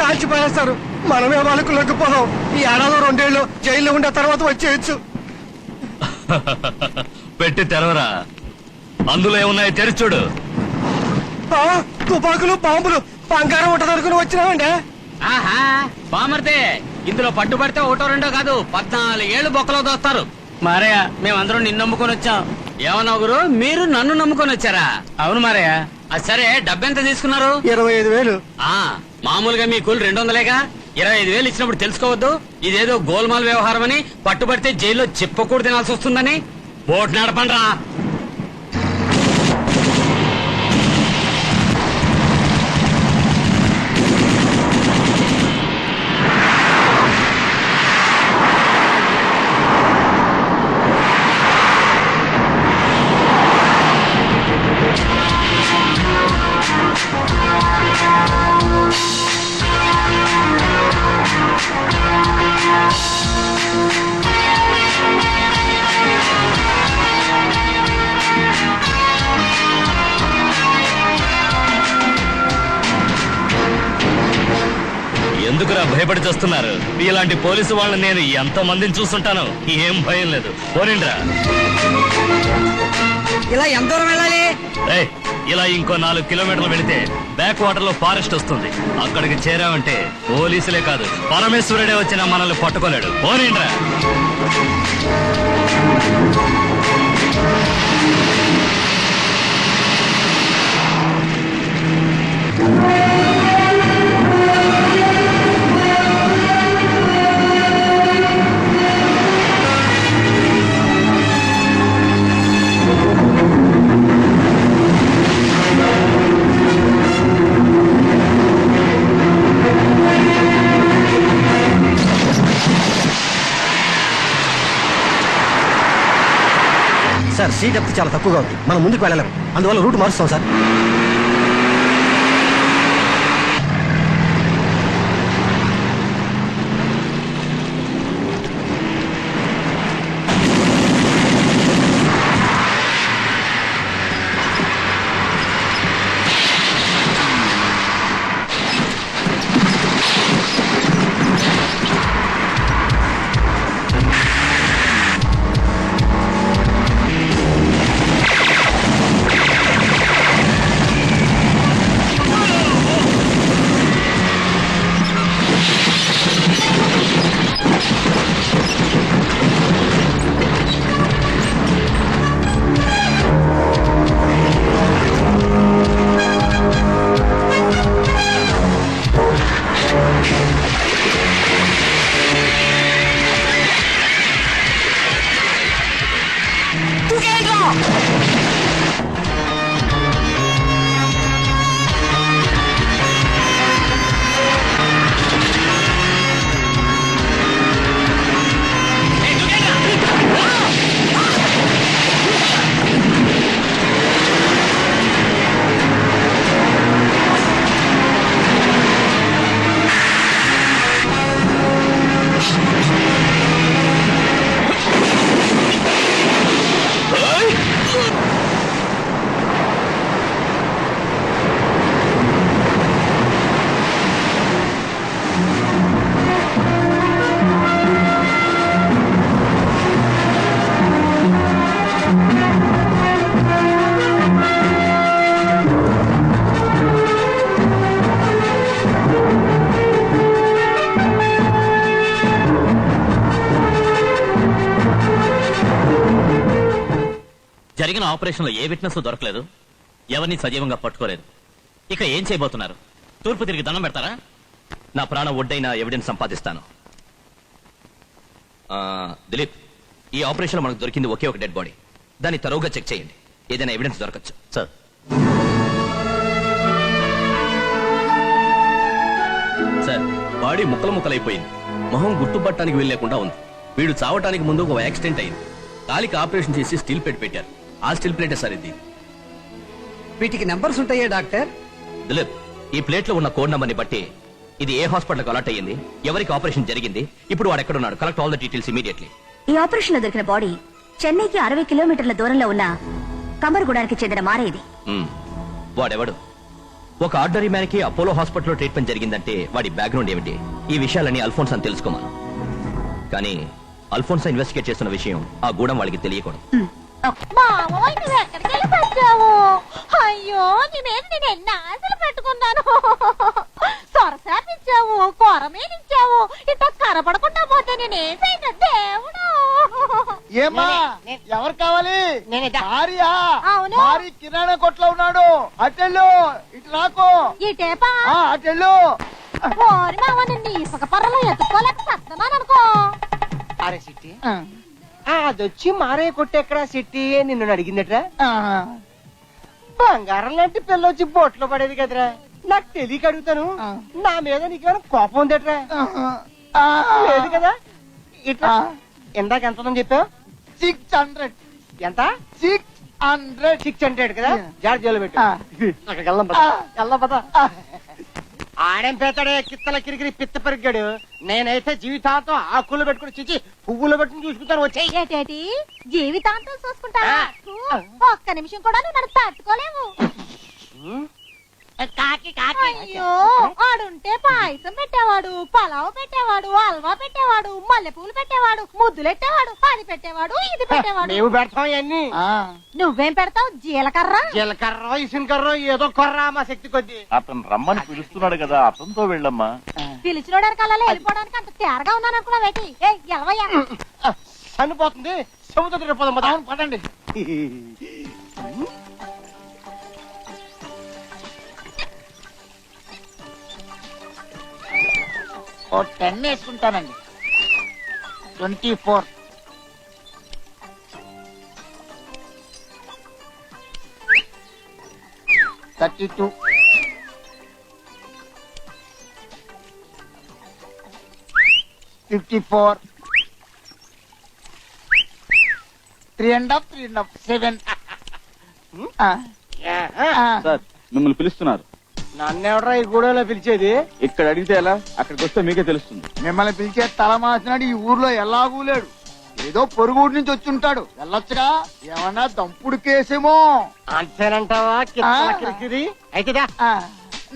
కాల్చి పారేస్తారు. మనమే వాళ్ళకు లొంగిపోదాం. ఈ ఏడాది 2 ఏళ్ళు జైల్లో ఉండే తర్వాత వచ్చేయచ్చు. పెట్టి తెరవరా, అందులో ఏమున్నాయి తెరిచూడు. తుపాకులు, బాంబులు, బంగారం ఉంటదనుకుని వచ్చినామండి. ఆహా బామర్తే, ఇందులో పట్టుబడితే 1 2 కాదు 14 ఏళ్ళు బొక్కలో దోస్తారు. మారయ్య, మేమందరం నిన్ను నమ్ముకొని వచ్చాం. ఏమన్నా గురు, మీరు నన్ను నమ్ముకొని వచ్చారా? అవును మారయ్య. సరే, డబ్బెంత తీసుకున్నారు? 25,000. మామూలుగా మీ కూలి 200లేగా. 25,000 ఇచ్చినప్పుడు తెలుసుకోవద్దు ఇదేదో గోల్మాల్ వ్యవహారం అని, పట్టుబడితే జైల్లో చిప్పకూడు తినాల్సి వస్తుందని. బోట్ నడపండ్రా. ఎందుకురా భయపడి చేస్తున్నారు? ఇలాంటి పోలీసు వాళ్ళని నేను ఎంతో మందిని చూస్తుంటాను. ఏం భయం లేదు, పోనిండ్రా. ఇలా ఎంత దూరం వెళ్ళాలి? ఇలా ఇంకో 4 కిలోమీటర్లు వెళితే బ్యాక్ వాటర్ లో ఫారెస్ట్ వస్తుంది. అక్కడికి చేరామంటే పోలీసులే కాదు, పరమేశ్వరుడే వచ్చినా మనల్ని పట్టుకోలేడు. పోనిండ్రా. సార్, సీ డెప్త్ చాలా తక్కువగా ఉంది. మనం ముందుకు వెళ్ళలేము. అందువల్ల రూట్ మారుస్తాం సార్. జరిగిన ఆపరేషన్ లో ఏ విట్నెస్ దొరకలేదు, ఎవరిని సజీవంగా పట్టుకోలేదు. ఇక ఏం చేయబోతున్నారు? తూర్పు తిరిగి దండం పెడతారా? నా ప్రాణం ఒడ్డైన ఎవిడెన్స్ సంపాదిస్తాను. దిలీప్, ఈ ఆపరేషన్ లో మనకు దొరికింది ఒకే ఒక డెడ్ బాడీ. దాన్ని తరువుగా చెక్ చేయండి, ఏదైనా ఎవిడెన్స్ దొరకచ్చు. సార్, సార్, బాడీ ముక్కలు ముక్కలైపోయింది. మొహం గుర్తుపట్టడానికి వీల్లేకుండా ఉంది. వీడు చావటానికి ముందు ఒక యాక్సిడెంట్ అయింది. కాలికి ఆపరేషన్ చేసి స్టీల్ ప్లేట్ పెట్టారు. ఆ స్టీల్ ప్లేటే సార్ ఇది. వీటికి నెంబర్స్ ఉంటాయా డాక్టర్? దిలీప్, ఈ ప్లేట్ లో ఉన్న కోడ్ నంబర్ ని బట్టి ఇది ఏ హాస్పిటల్ అలాట్ అయ్యింది, ఎవరికి ఆపరేషన్ జరిగింది, ఇప్పుడు వాడు ఎక్కడున్నాడు, collect all the details immediately. ఈ ఆపరేషన్ లో దొరికిన బాడీ చెన్నైకి 60 కిలోమీటర్ల దూరంలో ఉన్న కమర్గూడానికి చెందిన మారేది. వాడెవడు? ఒక ఆర్డినరీ మ్యాన్ కి అపోలో హాస్పిటల్లో ట్రీట్మెంట్ జరిగిందంటే వాడి బ్యాక్గ్రౌండ్ ఏమిటి, ఈ విషయాలని అల్ఫోన్స్ అని తెలుసుకోమను. కానీ అల్ఫోన్స్ ఇన్వెస్టిగేట్ చేస్తున్న విషయం ఆ గూడెం వాళ్ళకి తెలియకూడదు. మామయ్య నువ్వు ఎక్కడికి వెళ్ళి వచ్చావు? అయ్యో నీ మీద నేను ఎన్ని ఆశలు పెట్టుకున్నాను. సొరసాపిచ్చావు, కొరమేనిచ్చావు, ఇట్లా కనపడకుండా పోతే నేనేం చేయను దేవుడు. ఏమా ఎవరు కావాలి? భార్యా? అవును. భార్య కిరాణా కొట్లో ఉన్నాడు. అటెళ్ళు, ఇటు రాకు. ఇటేపా అటెళ్ళు. ఓరి మామ నిన్ను ఇసుక పర్రలో ఎత్తుకోలేక సత్తనాను అనుకో. అరే సిట్టి, అదొచ్చి మారే కొట్టెక్కడా సిట్టి నిన్ను అడిగిందట్రా? బంగారం లాంటి పిల్ల వచ్చి బొట్లో పడేది కదరా, నాకు తెలియక అడుగుతాను. నా మీద నీకేమైనా కోపం ఉందట్రా? లేదు కదా. ఇట్లా ఇందాక ఎంత చెప్పావు? 600. ఎంత? 600. 600 కదా. జాడ జైలు పెట్టు. అక్కడికి వెళ్దాం పద. ఆడేం పేతాడే కిత్తల కిరికిరి పిత్త పెరిగాడు. నేనైతే జీవితాంతం ఆకులు పెట్టుకుని చిచ్చి పువ్వులు పెట్టుకుని చూసుకుంటాను. వచ్చాయి ఏటేటి జీవితాంతం చూసుకుంటా? ఒక్క నిమిషం కూడా నువ్వు నన్ను తట్టుకోలేవు. అయ్యో ఆడుంటే పాయసం పెట్టేవాడు, పలావ్ పెట్టేవాడు, హల్వా పెట్టేవాడు, మల్లెపూలు పెట్టేవాడు, ముద్దులెట్టేవాడు, అది పెట్టేవాడు, ఇది పెట్టేవాడు. మేము పెడతాం ఇవన్నీ. నువ్వేం పెడతావు? జీలకర్ర, జీలకర్ర, ఇసుకర్ర, ఏదో కొర్రా మా శక్తి కొద్ది. అతను రమ్మని పిలుస్తున్నాడు కదా, అతనితో వెళ్ళమ్మా. పిలిచినోడానికి అలా వెళ్ళిపోవడానికి అంత తేరగా ఉన్నాను అనుకున్నావేటి? ఎలవయ్యా చనిపోతుంది. సముద్ర పదండి. ఓ 10 వేసుకుంటానండి. 24, 32, 54, 3.5, 7. సార్ మిమ్మల్ని పిలుస్తున్నారు. నన్నెవడరా ఈ గూడెలో పిలిచేది? ఇక్కడ అడిగితే ఎలా, అక్కడికి వస్తే మీకే తెలుస్తుంది. మిమ్మల్ని పిలిచే తల మాసినాడు ఈ ఊర్లో ఎలాగూ లేడు. ఏదో పొరుగుడు నుంచి వచ్చి ఉంటాడు. వెళ్ళొచ్చుగా. ఏమన్నా దంపుడు కేసేమో. అంతేనంటావా? కిత్తల కిరికిరి అయితేదా?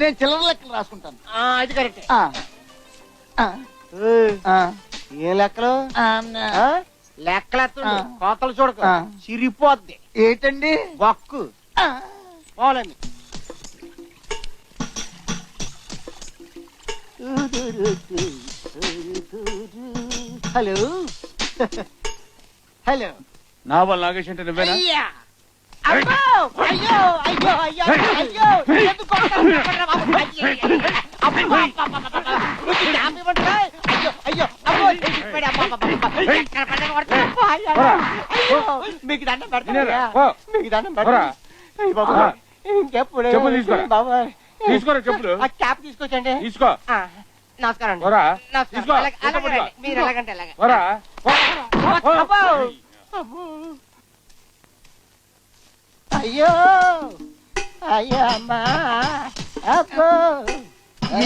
నేను చిల్లర లెక్కలు రాసుకుంటాను. అది కరెక్ట్. ఆ. ఏం లెక్కలు? లెక్కలు కోతలు చూడక చిరిపోద్ది. ఏంటండి? బొక్కు పోలేమి. Hello hello. నా వాళ్ళ నాగేష్ అంటే నువ్వేనా? అయ్యా అయ్యో అయ్యో అయ్యో అయ్యో అయ్యో ఎందుకు కొడతారు? బాబు అయ్యో అబ్బో అయ్యో అయ్యో అబ్బో మీకు దండం పెడతా, మీకు దండం పెడతా. ఇంకెప్పుడు బాబా తీసుకోరా చెప్పులు. ఆ క్యాప్ తీసుకొచ్చండి. తీసుకో. నమస్కారం అండి. వరా. నమస్కారం. తీసుకో. అలాగే రండి. మీరు ఎలాగంటే అలాగే. వరా. అబ్బో. అబ్బో. అయ్యో అయ్యో అమ్మా అబ్బో.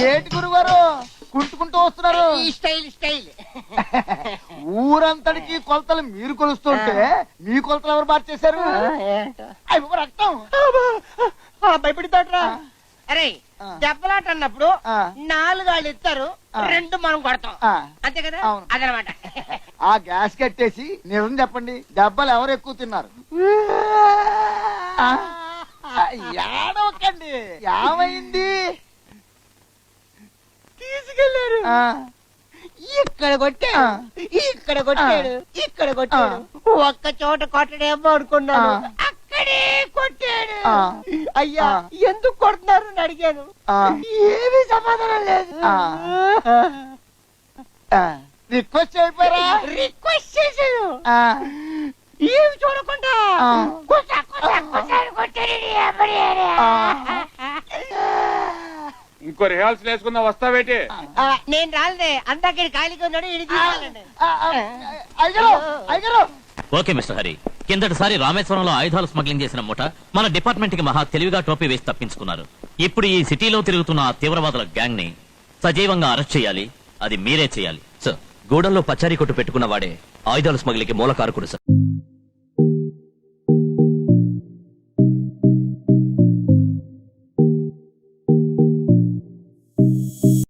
ఏంటి గురుగారు కుంటుకుంటూ వస్తున్నారు? ఈ స్టైల్ స్టైల్. ఊరంతటికి కొలతలు మీరు కొలుస్తుంటే మీ కొలతలు ఎవరు మార్చేశారు? అయ్యో రక్తం. భయపడితాడ్రా. అరే ఆ. దెబ్బలాట అన్నప్పుడు ఆ. 4 వాళ్ళు ఇస్తారు, ఆ. 2 మనం కొడతాం. ఆ. అంతే కదా? అవును. అదనమాట. ఆ గ్యాస్ కట్టేసి నిజం చెప్పండి, దెబ్బలు ఎవరు ఎక్కువ తిన్నారు? ఏడవకండి. ఏమైంది? తీసుకెళ్లారు. ఇక్కడ కొట్టాడు, ఇక్కడ కొట్టాడు, ఇక్కడ కొట్టాడు. ఒక్క చోట కొట్టడేమో అనుకున్నాను, అక్కడే కొట్టాడు. అయ్యా ఎందుకు కొడుతున్నారు అని అడిగాను, ఏమీ సమాధానం లేదు. రిక్వెస్ట్ అయిపోయారా? రిక్వెస్ట్ చేశాను, ఏమి చూడకుండా ఇంకో రిహార్సల్ వేసుకుందా, వస్తావేటి? నేను రాలే, అందాక ఖాళీగా ఉన్నాడు, ఇది తీయాలండి. ఓకే మిస్టర్ హరి, కిందటిసారి రామేశ్వరంలో ఆయుధాలు స్మగ్లింగ్ చేసిన ముఠ మన డిపార్ట్మెంట్ కి మహా తెలివిగా టోపీ వేసి తప్పించుకున్నారు. ఇప్పుడు ఈ సిటీలో తిరుగుతున్న ఆ తీవ్రవాదుల గ్యాంగ్ ని సజీవంగా అరెస్ట్ చేయాలి. అది మీరే చేయాలి సార్. గూడెంలో పచారీ కొట్టు పెట్టుకున్న వాడే ఆయుధాలు స్మగ్లింగ్ కి మూల కారకుడు సార్.